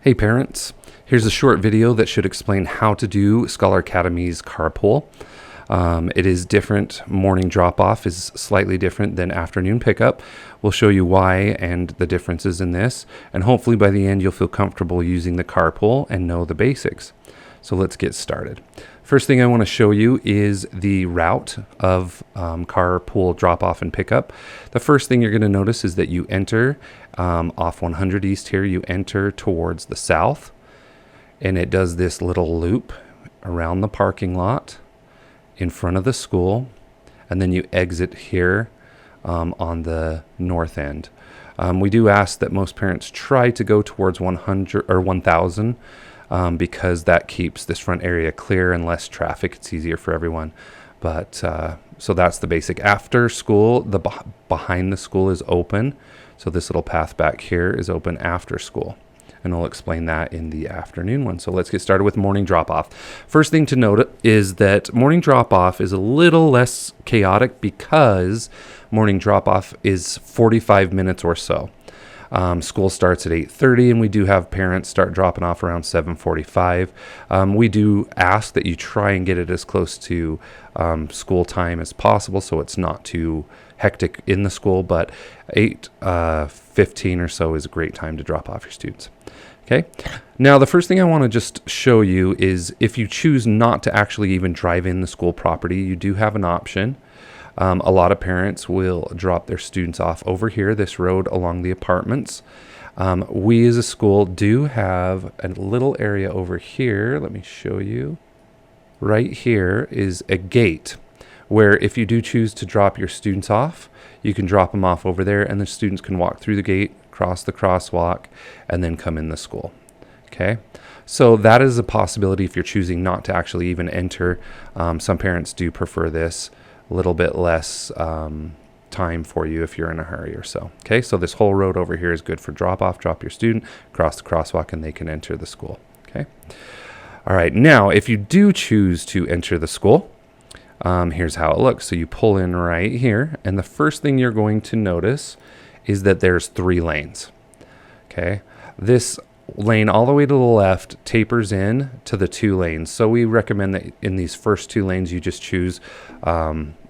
Hey parents, here's a short video that should explain how to do Scholar Academy's Carpool. It is different. Morning drop-off is slightly different than afternoon pickup. We'll show you why and the differences in this, and hopefully by the end you'll feel comfortable using the Carpool and know the basics. So let's get started. First thing I want to show you is the route of Carpool drop-off and pickup. The first thing you're going to notice is that you enter off 100 East here, you enter towards the south, and it does this little loop around the parking lot in front of the school, and then you exit here on the north end. We do ask that most parents try to go towards 100 or 1000 because that keeps this front area clear and less traffic. It's easier for everyone. But so that's the basic. After school, the behind the school is open. So this little path back here is open after school. And we'll explain that in the afternoon one. So let's get started with morning drop-off. First thing to note is that morning drop-off is a little less chaotic because morning drop-off is 45 minutes or so. School starts at 8:30, and we do have parents start dropping off around 7:45. We do ask that you try and get it as close to school time as possible so it's not too hectic in the school, but 8:15 or so is a great time to drop off your students. Okay, now the first thing I want to just show you is if you choose not to actually even drive in the school property, you do have an option. A lot of parents will drop their students off over here, this road along the apartments. We as a school do have a little area over here. Let me show you. Right here is a gate where if you do choose to drop your students off, you can drop them off over there and the students can walk through the gate, cross the crosswalk, and then come in the school. Okay, so that is a possibility if you're choosing not to actually even enter. Some parents do prefer this. A little bit less time for you if you're in a hurry or so. Okay, so this whole road over here is good for drop off, drop your student, cross the crosswalk, and they can enter the school. Okay, all right, now if you do choose to enter the school, here's how it looks. So you pull in right here, and the first thing you're going to notice is that there's 3 lanes. Okay, this lane all the way to the left tapers in to the 2 lanes. So we recommend that in these first 2 lanes you just choose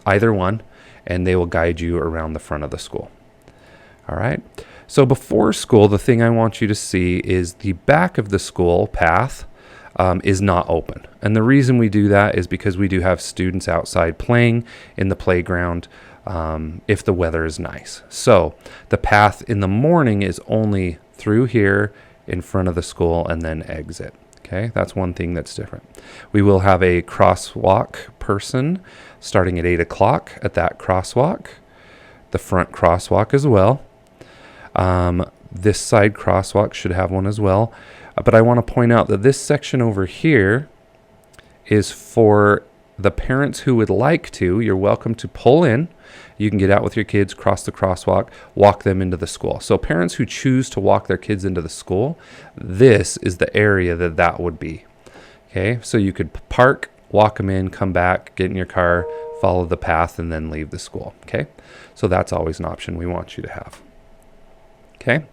either one, and they will guide you around the front of the school. All right. So before school, the thing I want you to see is the back of the school path is not open. And the reason we do that is because we do have students outside playing in the playground if the weather is nice. So the path in the morning is only through here in front of the school and then exit. Okay, that's one thing that's different. We will have a crosswalk person starting at 8 o'clock at that crosswalk, the front crosswalk as well. This side crosswalk should have one as well. But I want to point out that this section over here is for the parents who would like to. You're welcome to pull in. You can get out with your kids, cross the crosswalk, walk them into the school. So parents who choose to walk their kids into the school, this is the area that would be. Okay, so you could park, walk them in, come back, get in your car, follow the path, and then leave the school. Okay, so that's always an option we want you to have. Okay,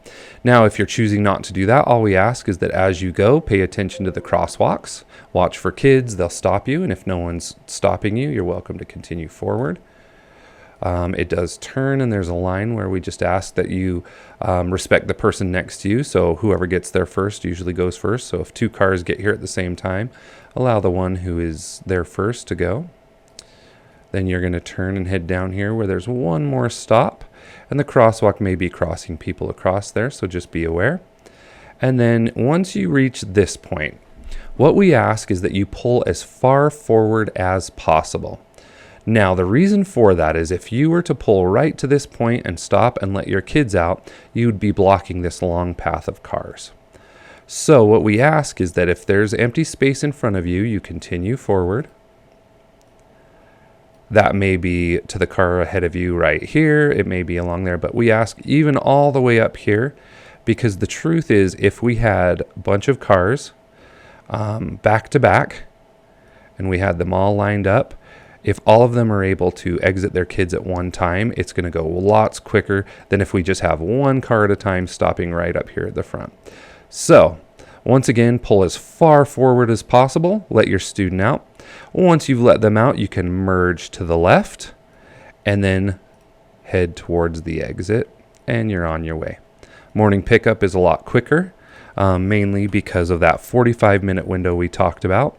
now if you're choosing not to do that, all we ask is that as you go, pay attention to the crosswalks. Watch for kids, they'll stop you, and if no one's stopping you, you're welcome to continue forward. It does turn, and there's a line where we just ask that you respect the person next to you. So whoever gets there first usually goes first. So if 2 cars get here at the same time, allow the one who is there first to go. Then you're going to turn and head down here where there's one more stop, and the crosswalk may be crossing people across there, so just be aware. And then once you reach this point, what we ask is that you pull as far forward as possible. Now, the reason for that is if you were to pull right to this point and stop and let your kids out, you would be blocking this long path of cars. So what we ask is that if there's empty space in front of you, you continue forward. That may be to the car ahead of you right here. It may be along there, but we ask even all the way up here, because the truth is if we had a bunch of cars back to back and we had them all lined up, if all of them are able to exit their kids at one time, it's going to go lots quicker than if we just have one car at a time stopping right up here at the front. So Once again, pull as far forward as possible. Let your student out. Once you've let them out, you can merge to the left and then head towards the exit, and you're on your way. Morning pickup is a lot quicker, mainly because of that 45-minute window we talked about.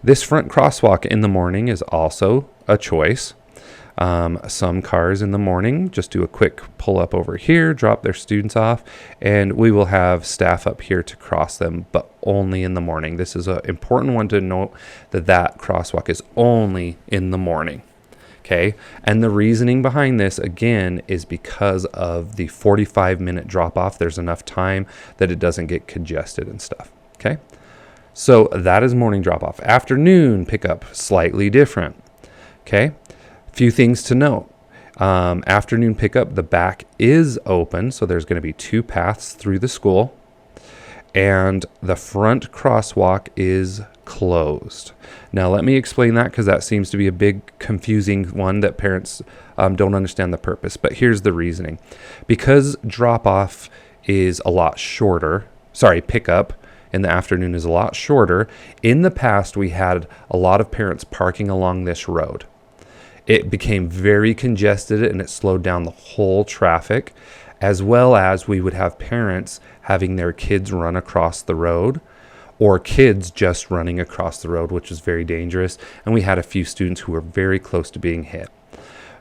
This front crosswalk in the morning is also a choice. Some cars in the morning just do a quick pull up over here, drop their students off, and we will have staff up here to cross them, but only in the morning. This is an important one to note, that crosswalk is only in the morning. Okay, and the reasoning behind this, again, is because of the 45-minute drop-off. There's enough time that it doesn't get congested and stuff. Okay, so that is morning drop-off. Afternoon pickup, slightly different. Okay, few things to note. Afternoon pickup, the back is open, so there's going to be 2 paths through the school, and the front crosswalk is closed. Now let me explain that, because that seems to be a big confusing one that parents don't understand the purpose. But here's the reasoning. Because drop-off is a lot shorter, pickup in the afternoon is a lot shorter. In the past, we had a lot of parents parking along this road. It became very congested and it slowed down the whole traffic, as well as we would have parents having their kids run across the road, or kids just running across the road, which was very dangerous. And we had a few students who were very close to being hit.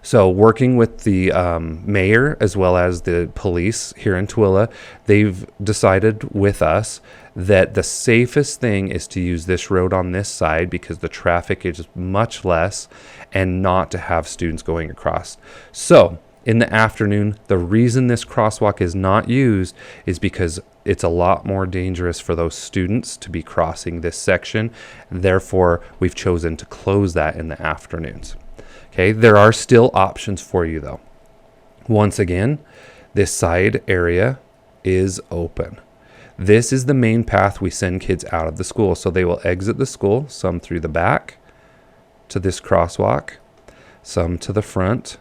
So working with the mayor as well as the police here in Tooele, they've decided with us that the safest thing is to use this road on this side, because the traffic is much less, and not to have students going across. So in the afternoon, the reason this crosswalk is not used is because it's a lot more dangerous for those students to be crossing this section. Therefore, we've chosen to close that in the afternoons. Okay, there are still options for you though. Once again, this side area is open. This is the main path we send kids out of the school. So they will exit the school, some through the back to this crosswalk, some to the front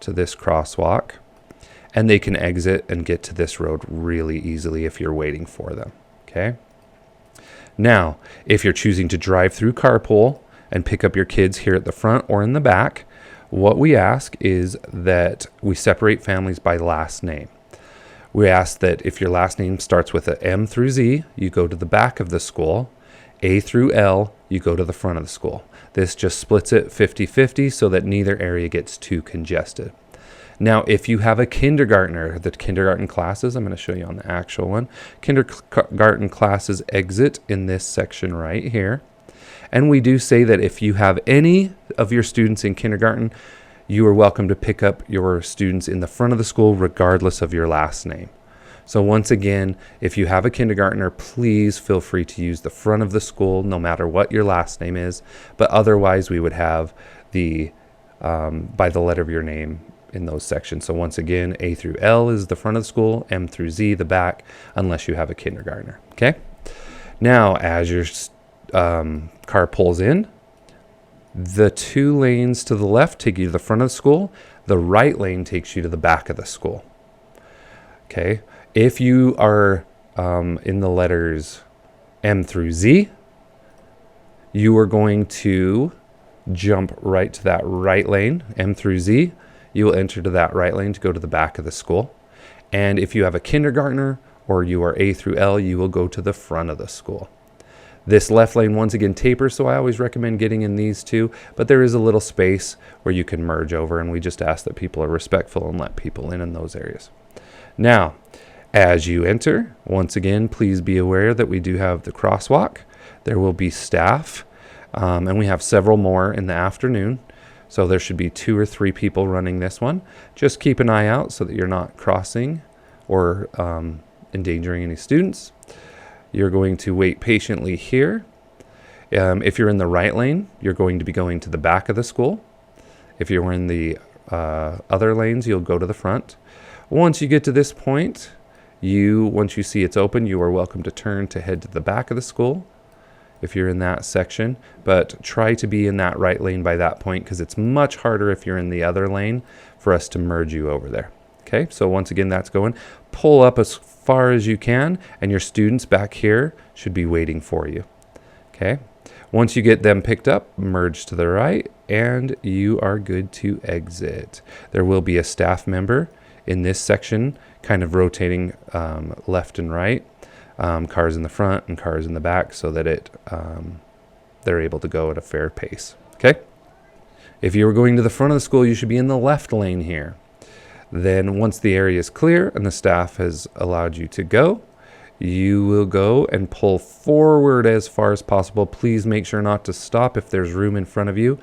to this crosswalk, and they can exit and get to this road really easily if you're waiting for them. Okay. Now, if you're choosing to drive through Carpool and pick up your kids here at the front or in the back, what we ask is that we separate families by last name. We ask that if your last name starts with a M through Z, you go to the back of the school. A through L, you go to the front of the school. This just splits it 50-50 so that neither area gets too congested. Now, if you have a kindergartner, the kindergarten classes, I'm going to show you on the actual one. Kindergarten classes exit in this section right here. And we do say that if you have any of your students in kindergarten, you are welcome to pick up your students in the front of the school regardless of your last name. So once again, if you have a kindergartner, please feel free to use the front of the school no matter what your last name is. But otherwise, we would have the by the letter of your name in those sections. So once again, A through L is the front of the school, M through Z the back, unless you have a kindergartner. Okay. Now, as your car pulls in, the 2 lanes to the left take you to the front of the school. The right lane takes you to the back of the school. Okay. If you are in the letters M through Z, you are going to jump right to that right lane, M through Z. You will enter to that right lane to go to the back of the school. And if you have a kindergartner or you are A through L, you will go to the front of the school. This left lane once again tapers, so I always recommend getting in these two, but there is a little space where you can merge over, and we just ask that people are respectful and let people in those areas. Now, as you enter, once again, please be aware that we do have the crosswalk. There will be staff, and we have several more in the afternoon. So there should be 2 or 3 people running this one. Just keep an eye out so that you're not crossing or endangering any students. You're going to wait patiently here. If you're in the right lane, you're going to be going to the back of the school. If you're in the other lanes, you'll go to the front. Once you get to this point, once you see it's open, you are welcome to turn to head to the back of the school if you're in that section, but try to be in that right lane by that point, because it's much harder if you're in the other lane for us to merge you over there. Okay, so once again, that's going. Pull up as far as you can, and your students back here should be waiting for you. Okay. Once you get them picked up, merge to the right, and you are good to exit. There will be a staff member in this section, kind of rotating left and right, cars in the front and cars in the back, so that they're able to go at a fair pace. Okay. If you were going to the front of the school, you should be in the left lane here. Then once the area is clear and the staff has allowed you to go, you will go and pull forward as far as possible. Please make sure not to stop if there's room in front of you.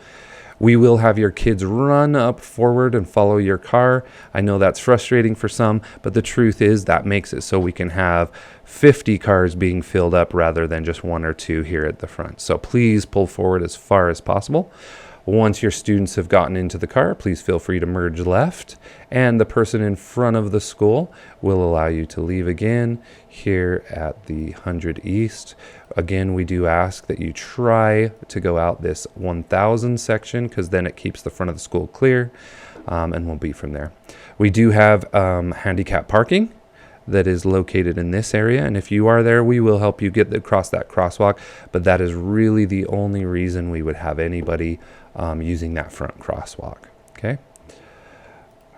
We will have your kids run up forward and follow your car. I know that's frustrating for some, but the truth is that makes it so we can have 50 cars being filled up rather than just 1 or 2 here at the front. So please pull forward as far as possible. Once your students have gotten into the car, please feel free to merge left, and the person in front of the school will allow you to leave again here at the 100 East. Again, we do ask that you try to go out this 1000 section, because then it keeps the front of the school clear, and we'll be from there. We do have handicap parking that is located in this area, and if you are there, we will help you get across that crosswalk, but that is really the only reason we would have anybody using that front crosswalk. Okay.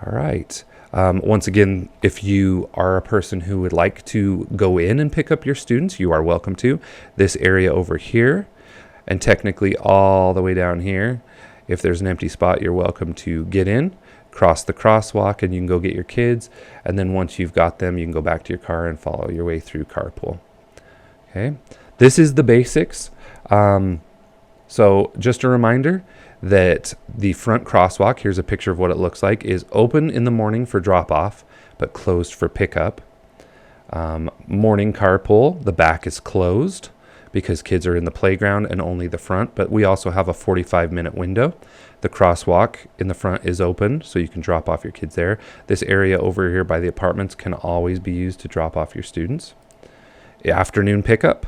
All right. Once again, if you are a person who would like to go in and pick up your students, you are welcome to. This area over here, and technically all the way down here, if there's an empty spot, you're welcome to get in, cross the crosswalk, and you can go get your kids. And then once you've got them, you can go back to your car and follow your way through Carpool. Okay. This is the basics. So just a reminder that the front crosswalk, here's a picture of what it looks like, is open in the morning for drop-off, but closed for pickup. Morning carpool, the back is closed because kids are in the playground and only the front, but we also have a 45-minute window. The crosswalk in the front is open, so you can drop off your kids there. This area over here by the apartments can always be used to drop off your students. Afternoon pickup,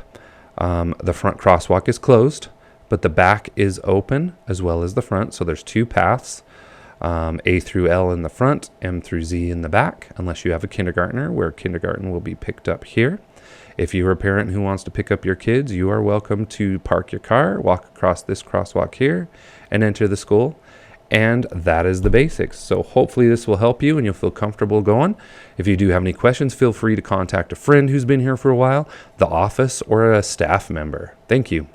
the front crosswalk is closed, but the back is open as well as the front. So there's 2 paths, A through L in the front, M through Z in the back, unless you have a kindergartner, where kindergarten will be picked up here. If you're a parent who wants to pick up your kids, you are welcome to park your car, walk across this crosswalk here, and enter the school. And that is the basics. So hopefully this will help you and you'll feel comfortable going. If you do have any questions, feel free to contact a friend who's been here for a while, the office, or a staff member. Thank you.